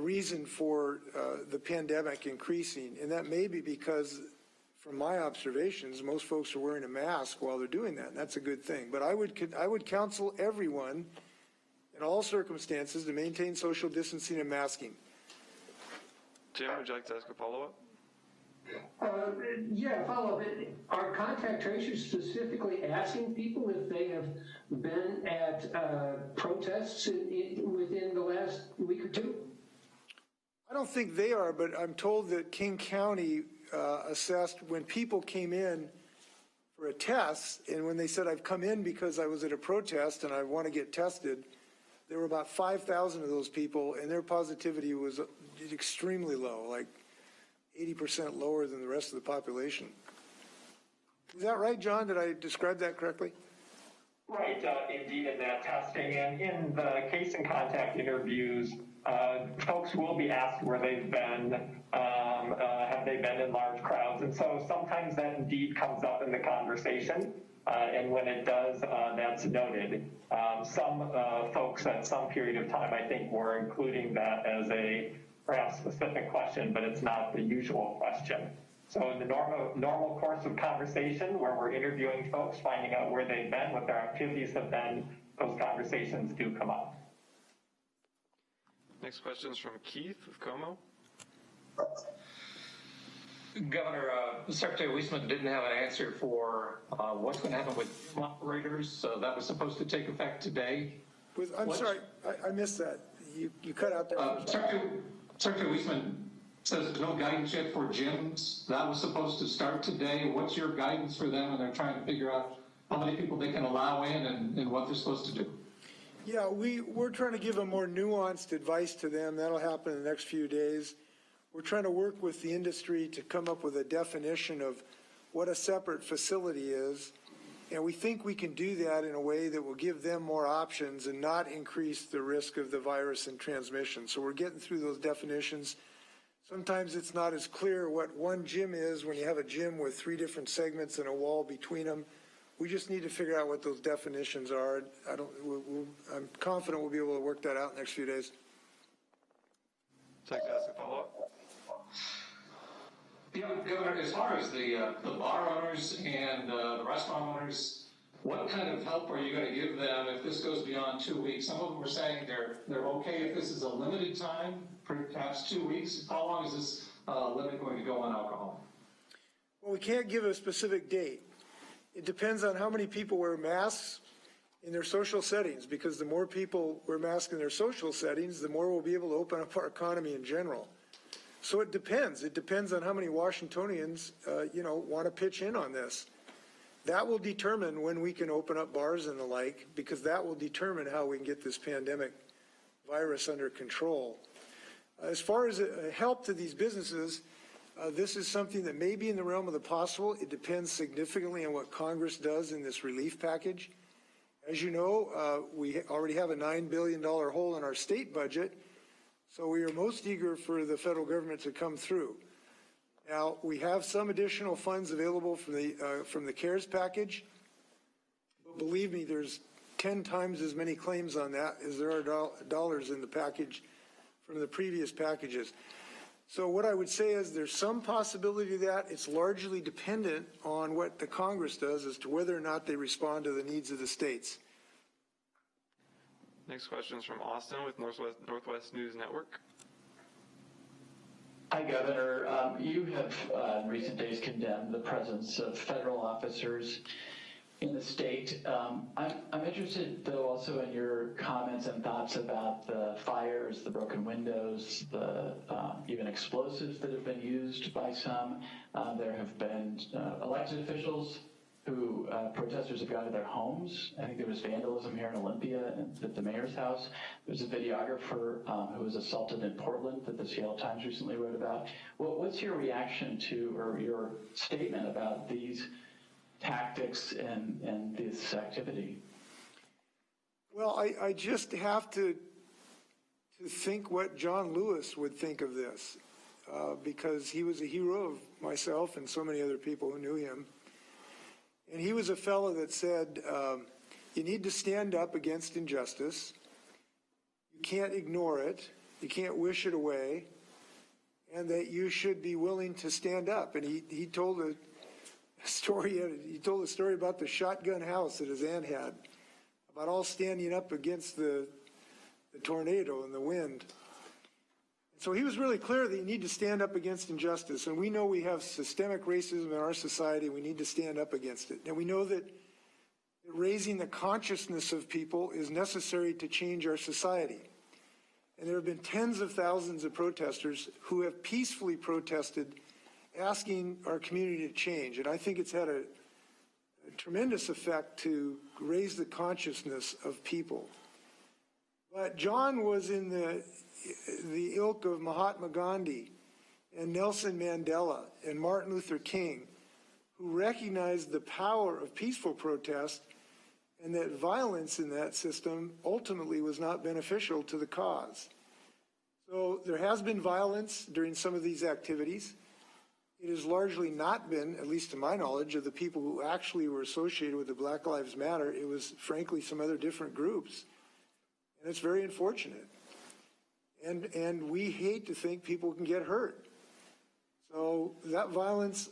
reason for the pandemic increasing, and that may be because, from my observations, most folks are wearing a mask while they're doing that, and that's a good thing. But I would counsel everyone in all circumstances to maintain social distancing and masking. Jim, would you like to ask a follow-up? Yeah, follow-up. Are contact tracers specifically asking people if they have been at protests within the last week or two? I don't think they are, but I'm told that King County assessed when people came in for a test, and when they said, I've come in because I was at a protest and I want to get tested, there were about 5,000 of those people, and their positivity was extremely low, like 80% lower than the rest of the population. Is that right, John? Did I describe that correctly? Right, indeed, in that testing. And in the case and contact interviews, folks will be asked where they've been, have they been in large crowds? And so sometimes that indeed comes up in the conversation. And when it does, that's noted. Some folks at some period of time, I think, were including that as a perhaps specific question, but it's not the usual question. So in the normal course of conversation, where we're interviewing folks, finding out where they've been, what their activities have been, those conversations do come up. Next question is from Keith with Como. Governor, Secretary Weisman didn't have an answer for what's going to happen with operators. That was supposed to take effect today. I'm sorry, I missed that. You cut out there. Secretary Weisman says there's no guidance yet for gyms. That was supposed to start today. What's your guidance for them when they're trying to figure out how many people they can allow in and what they're supposed to do? Yeah, we're trying to give a more nuanced advice to them. That'll happen in the next few days. We're trying to work with the industry to come up with a definition of what a separate facility is. And we think we can do that in a way that will give them more options and not increase the risk of the virus and transmission. So we're getting through those definitions. Sometimes it's not as clear what one gym is when you have a gym with 3 different segments and a wall between them. We just need to figure out what those definitions are. I'm confident we'll be able to work that out in the next few days. Take that as a follow-up. Yeah, Governor, as far as the bar owners and the restaurant owners, what kind of help are you going to give them if this goes beyond 2 weeks? Some of them are saying they're okay if this is a limited time, perhaps 2 weeks. How long is this limit going to go on alcohol? Well, we can't give a specific date. It depends on how many people wear masks in their social settings, because the more people wear masks in their social settings, the more we'll be able to open up our economy in general. So it depends. It depends on how many Washingtonians, want to pitch in on this. That will determine when we can open up bars and the like, because that will determine how we can get this pandemic virus under control. As far as help to these businesses, this is something that may be in the realm of the possible. It depends significantly on what Congress does in this relief package. As you know, we already have a $9 billion hole in our state budget, so we are most eager for the federal government to come through. Now, we have some additional funds available from the CARES package, but believe me, there's 10 times as many claims on that as there are dollars in the package from the previous packages. So what I would say is there's some possibility of that. It's largely dependent on what the Congress does as to whether or not they respond to the needs of the states. Next question is from Austin with Northwest News Network. Hi, Governor. You have in recent days condemned the presence of federal officers in the state. I'm interested, though, also in your comments and thoughts about the fires, the broken windows, the even explosives that have been used by some. There have been elected officials who protesters have gone to their homes. I think there was vandalism here in Olympia at the mayor's house. There's a videographer who was assaulted in Portland that the Seattle Times recently wrote about. What's your reaction to, or your statement about these tactics and this activity? Well, I just have to think what John Lewis would think of this, because he was a hero of myself and so many other people who knew him. And he was a fellow that said, you need to stand up against injustice. You can't ignore it. you can't wish it away, and that you should be willing to stand up. And he told a story about the shotgun house that his aunt had, about all standing up against the tornado and the wind. So he was really clear that you need to stand up against injustice. And we know we have systemic racism in our society. We need to stand up against it. And we know that raising the consciousness of people is necessary to change our society. And there have been tens of thousands of protesters who have peacefully protested, asking our community to change. And I think it's had a tremendous effect to raise the consciousness of people. But John was in the ilk of Mahatma Gandhi and Nelson Mandela and Martin Luther King, who recognized the power of peaceful protest and that violence in that system ultimately was not beneficial to the cause. So there has been violence during some of these activities. It has largely not been, at least to my knowledge, of the people who actually were associated with the Black Lives Matter. It was, frankly, some other different groups. And it's very unfortunate. And we hate to think people can get hurt. So that violence,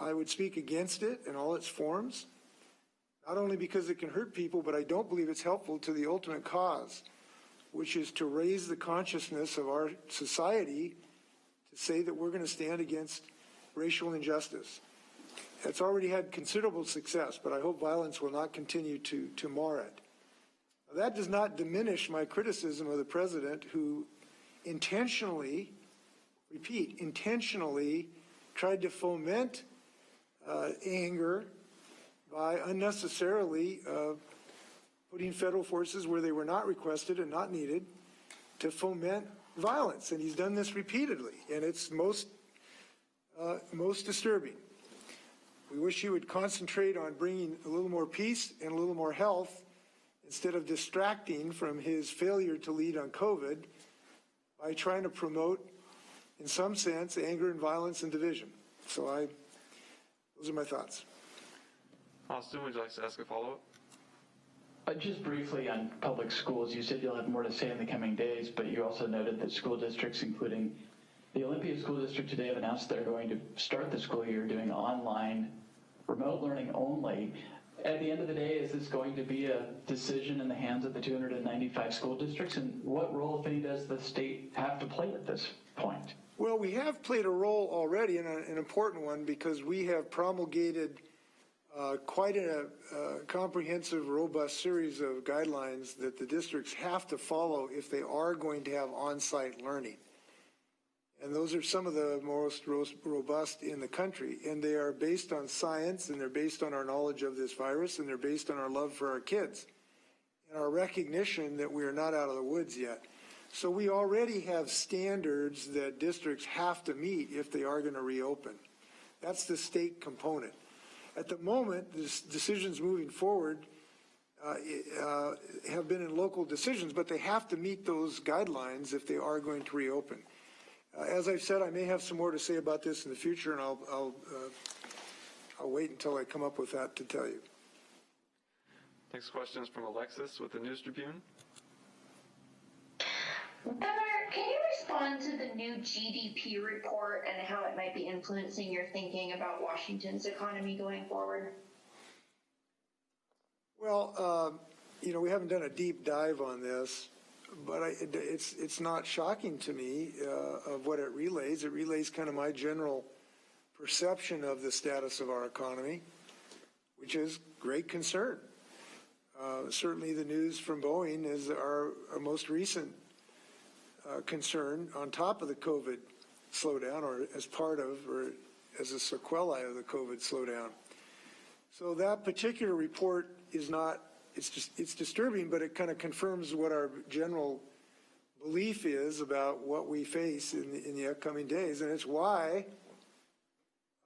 I would speak against it in all its forms, not only because it can hurt people, but I don't believe it's helpful to the ultimate cause, which is to raise the consciousness of our society to say that we're going to stand against racial injustice. It's already had considerable success, but I hope violence will not continue to mar it. Now, that does not diminish my criticism of the president, who intentionally tried to foment anger by unnecessarily putting federal forces where they were not requested and not needed to foment violence. And he's done this repeatedly, and it's most disturbing. We wish he would concentrate on bringing a little more peace and a little more health instead of distracting from his failure to lead on COVID by trying to promote, in some sense, anger and violence and division. So those are my thoughts. Austin, would you like to ask a follow-up? Just briefly on public schools, you said you'll have more to say in the coming days, but you also noted that school districts, including the Olympia School District today, have announced they're going to start the school year doing online, remote learning only. At the end of the day, is this going to be a decision in the hands of the 295 school districts? And what role, if any, does the state have to play at this point? Well, we have played a role already, and an important one, because we have promulgated quite a comprehensive, robust series of guidelines that the districts have to follow if they are going to have on-site learning. And those are some of the most robust in the country. And they are based on science, and they're based on our knowledge of this virus, and they're based on our love for our kids and our recognition that we are not out of the woods yet. So we already have standards that districts have to meet if they are going to reopen. That's the state component. At the moment, the decisions moving forward have been in local decisions, but they have to meet those guidelines if they are going to reopen. As I've said, I may have some more to say about this in the future, and I'll wait until I come up with that to tell you. Next question is from Alexis with the News Tribune. Governor, can you respond to the new GDP report and how it might be influencing your thinking about Washington's economy going forward? Well, we haven't done a deep dive on this, but it's not shocking to me of what it relays. It relays kind of my general perception of the status of our economy, which is great concern. Certainly the news from Boeing is our most recent concern on top of the COVID slowdown, or as part of, or as a sequelae of the COVID slowdown. So that particular report is not, it's disturbing, but it kind of confirms what our general belief is about what we face in the upcoming days. And it's why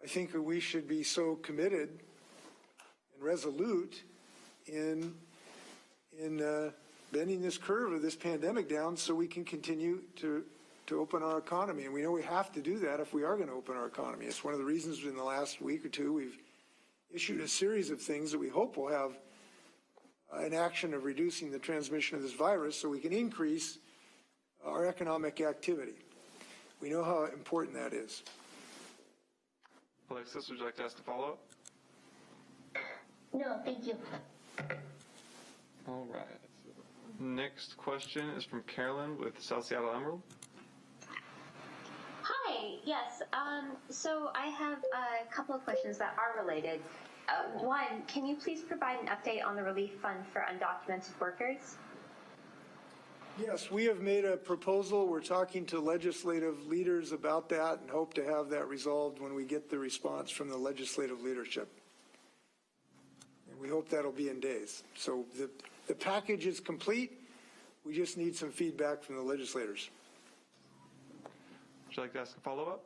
I think that we should be so committed and resolute in bending this curve of this pandemic down so we can continue to open our economy. And we know we have to do that if we are going to open our economy. It's one of the reasons in the last week or two we've issued a series of things that we hope will have an action of reducing the transmission of this virus so we can increase our economic activity. We know how important that is. Alexis, would you like to ask the follow-up? No, thank you. All right. Next question is from Carolyn with South Seattle Emerald. Hi, yes. So I have a couple of questions that are related. One, can you please provide an update on the relief fund for undocumented workers? Yes, we have made a proposal. We're talking to legislative leaders about that and hope to have that resolved when we get the response from the legislative leadership. And we hope that'll be in days. So the package is complete. We just need some feedback from the legislators. Would you like to ask a follow-up?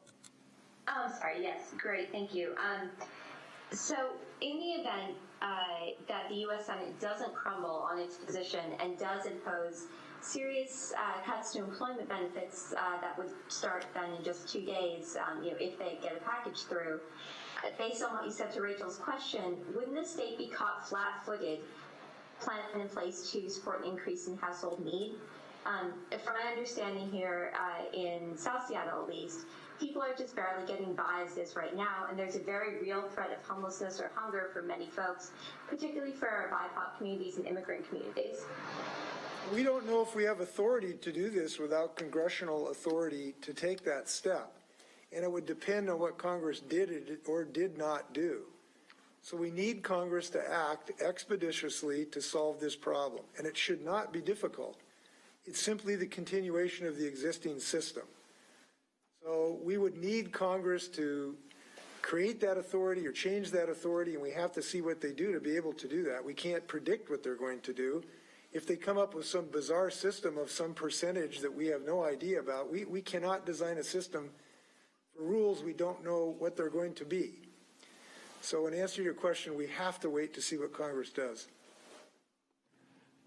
Oh, sorry. Yes, great. Thank you. So in the event that the U.S. Senate doesn't crumble on its position and does impose serious cuts to employment benefits that would start then in just 2 days, if they get a package through, based on what you said to Rachel's question, wouldn't the state be caught flat-footed, plan in place to support an increase in household need? From my understanding here in South Seattle, at least, people are just barely getting by as is right now, and there's a very real threat of homelessness or hunger for many folks, particularly for our BIPOC communities and immigrant communities. We don't know if we have authority to do this without congressional authority to take that step. And it would depend on what Congress did or did not do. So we need Congress to act expeditiously to solve this problem. And it should not be difficult. It's simply the continuation of the existing system. So we would need Congress to create that authority or change that authority, and we have to see what they do to be able to do that. We can't predict what they're going to do. If they come up with some bizarre system of some percentage that we have no idea about, we cannot design a system for rules we don't know what they're going to be. So in answer to your question, we have to wait to see what Congress does.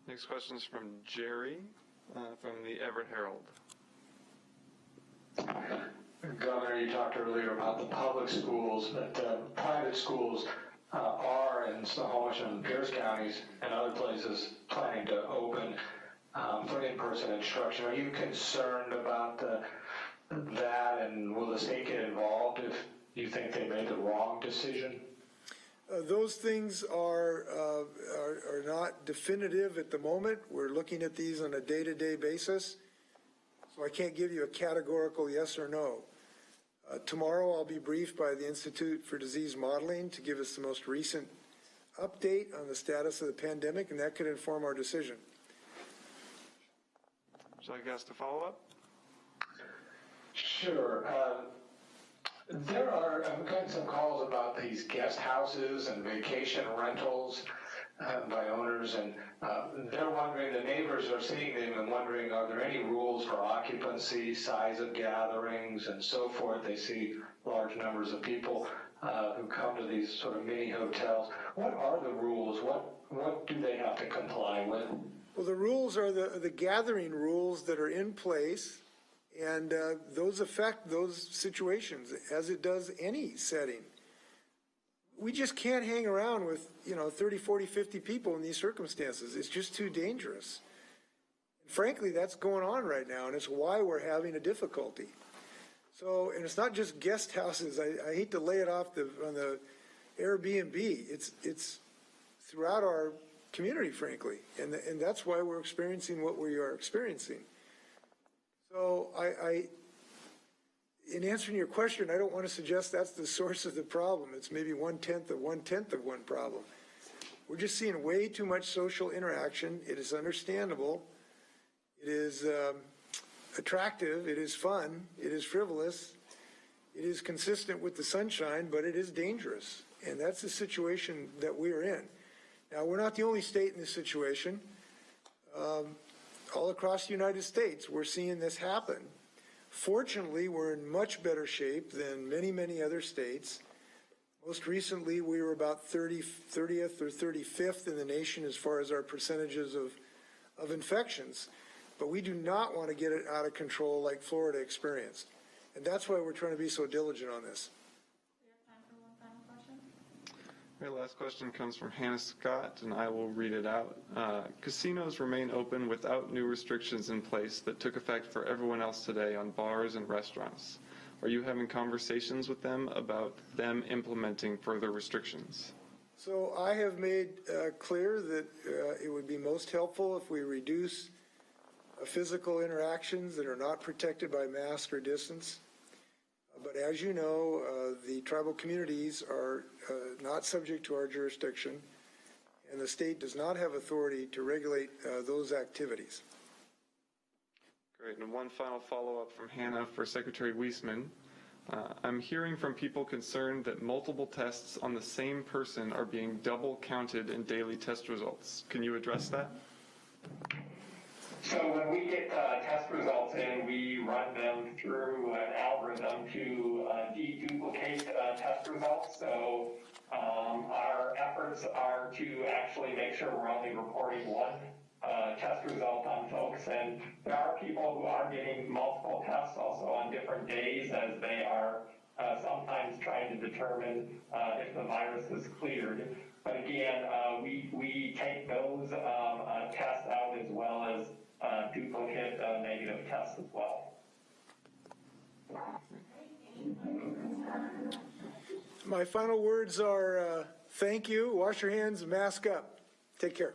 Next question is from Jerry from the Everett Herald. Governor, you talked earlier about the public schools, but private schools are in Snohomish and Pierce counties and other places planning to open for in-person instruction. Are you concerned about that, and will the state get involved if you think they made the wrong decision? Those things are not definitive at the moment. We're looking at these on a day-to-day basis, so I can't give you a categorical yes or no. Tomorrow I'll be briefed by the Institute for Disease Modeling to give us the most recent update on the status of the pandemic, and that could inform our decision. Would you like us to follow up? Sure. I'm getting some calls about these guest houses and vacation rentals by owners, and they're wondering, the neighbors are seeing them and wondering, are there any rules for occupancy, size of gatherings, and so forth? They see large numbers of people who come to these sort of mini hotels. What are the rules? What do they have to comply with? Well, the rules are the gathering rules that are in place, and those affect those situations as it does any setting. We just can't hang around with, 30, 40, 50 people in these circumstances. It's just too dangerous. And frankly, that's going on right now, and it's why we're having a difficulty. So, and it's not just guest houses. I hate to lay it off on the Airbnb. It's throughout our community, frankly, and that's why we're experiencing what we are experiencing. So in answering your question, I don't want to suggest that's the source of the problem. It's maybe 1/10 of 1/10 of one problem. We're just seeing way too much social interaction. It is understandable. It is attractive. It is fun. It is frivolous. It is consistent with the sunshine, but it is dangerous. And that's the situation that we're in. Now, we're not the only state in this situation. All across the United States, we're seeing this happen. Fortunately, we're in much better shape than many, many other states. Most recently, we were about 30th or 35th in the nation as far as our percentages of infections. But we do not want to get it out of control like Florida experienced. And that's why we're trying to be so diligent on this. We have time for one final question. Okay, last question comes from Hannah Scott, and I will read it out. Casinos remain open without new restrictions in place that took effect for everyone else today on bars and restaurants. Are you having conversations with them about them implementing further restrictions? So I have made clear that it would be most helpful if we reduce physical interactions that are not protected by mask or distance. But as you know, the tribal communities are not subject to our jurisdiction, and the state does not have authority to regulate those activities. Great, and one final follow-up from Hannah for Secretary Weisman. I'm hearing from people concerned that multiple tests on the same person are being double counted in daily test results. Can you address that? So when we get test results in, we run them through an algorithm to deduplicate test results. So our efforts are to actually make sure we're only reporting one test result on folks. And there are people who are getting multiple tests also on different days as they are sometimes trying to determine if the virus is cleared. But again, we take those tests out as well as duplicate negative tests as well. My final words are thank you, wash your hands, mask up. Take care.